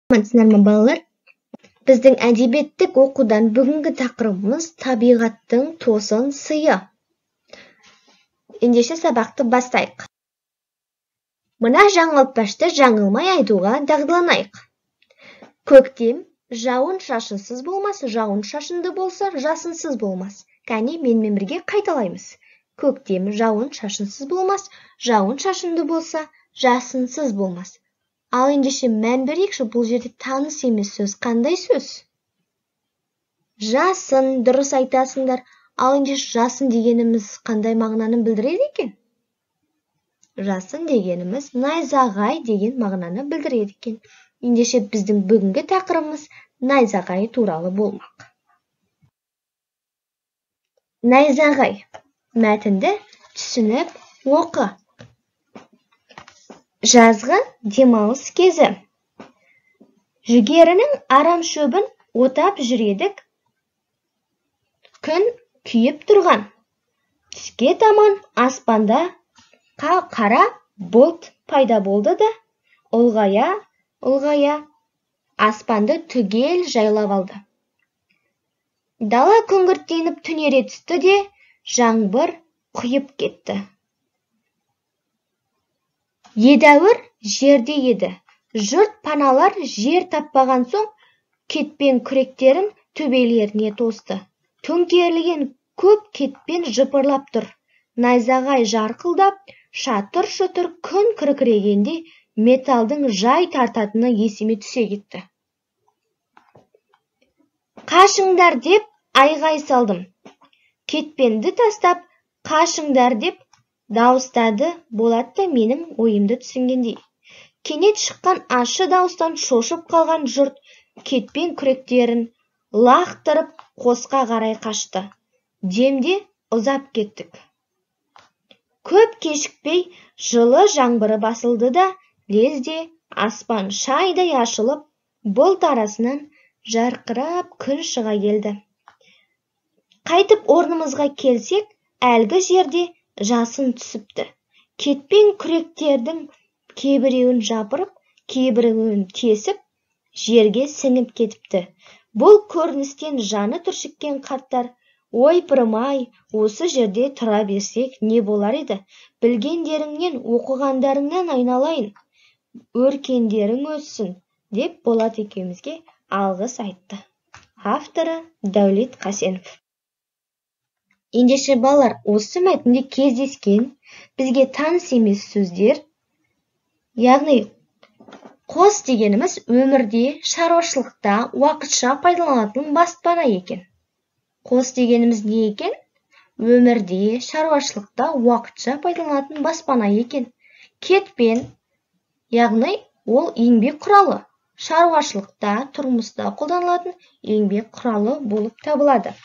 Сіздермен балалар, біздің әдебиеттік оқудан бүгінгі тақырыбымыз табиғаттың тосын сыйы. Ендеше сабақты бастайық. Мына жаңылтпашты жаңылмай айтуға дағдыланайық. Көктем жауын шашынсыз болмас, жауын шашынды болса, жасынсыз болмас. Кәне менімен бірге қайталаймыз. Көктем жауын шашынсыз болмас, жауын шашынды болса, жасынсыз болмас. Ал ендеше мән берейікші, бұл жерде таныс емес сөз қандай сөз? Жасын, дұрыс айтасыңдар. Ал ендеше жасын дегеніміз қандай мағынаны білдіреді екен? Жасын дегеніміз найзағай деген мағынаны білдіреді екен. Ендеше біздің бүгінгі тақырыбымыз найзағай туралы болмақ. Найзағай. Мәтінді түсініп оқы. Жазғы демалыс кезі. Жүгерінің арам шөбін отап жүредік. Күн күйіп тұрған. Түске таман аспанда қара бұлт пайда болды да, ұлғая аспанды түгел жайлап алды. Дала күңгірттеніп түнере түсті де, жаңбыр құйып кетті. Едәуір жерде еді. Жұрт паналар жер таппаған соң, кетпен күректерін төбелеріне тосты. Төңкерілген көп кетпен жыпырлап тұр. Найзағай жарқылдап, шатыр-шұтыр күн кіркірегенде металдың жай тартатыны есіме түсе кетті. Қашыңдар деп айғай салдым. Кетпенді тастап, қашыңдар деп дауыстады Болат менің ойымды түсінгендей. Кенет шыққан ащы дауыстан шошып қалған жұрт кетпен күректерін лақтырып қосқа қарай қашты. Демде ұзап кеттік. Көп кешікпей жылы жаңбыры басылды да, лезде аспан шайдай ашылып, бұлт арасынан жарқырап күн шыға келді. Қайтып орнымызға келсек, әлгі жерде жасын түсіпті. Кетпен күректердің кейбіреуін жапырып, кейбіреуін тесіп, жерге сіңіп кетіпті. Бұл көріністен жаны түршіккен қарттар, ойпырмай, осы жерде тұра берсек не болар еді? Білгендеріңнен, оқығандарыңнан айналайын, өркендерің өссін, деп Болат екеумізге алғыс айтты. Авторы Дәулет Қасенов. Ендеше балалар, осы мәтінде кездескен бізге таныс емес сөздер, яғни қос дегеніміз өмірде, шаруашылықта уақытша пайдаланатын баспана екен. Қос дегеніміз не екен? Өмірде, шаруашылықта уақытша пайдаланатын баспана екен. Кетпен, яғни ол еңбек құралы. Шаруашылықта, тұрмыста қолданылатын еңбек құралы болып табылады.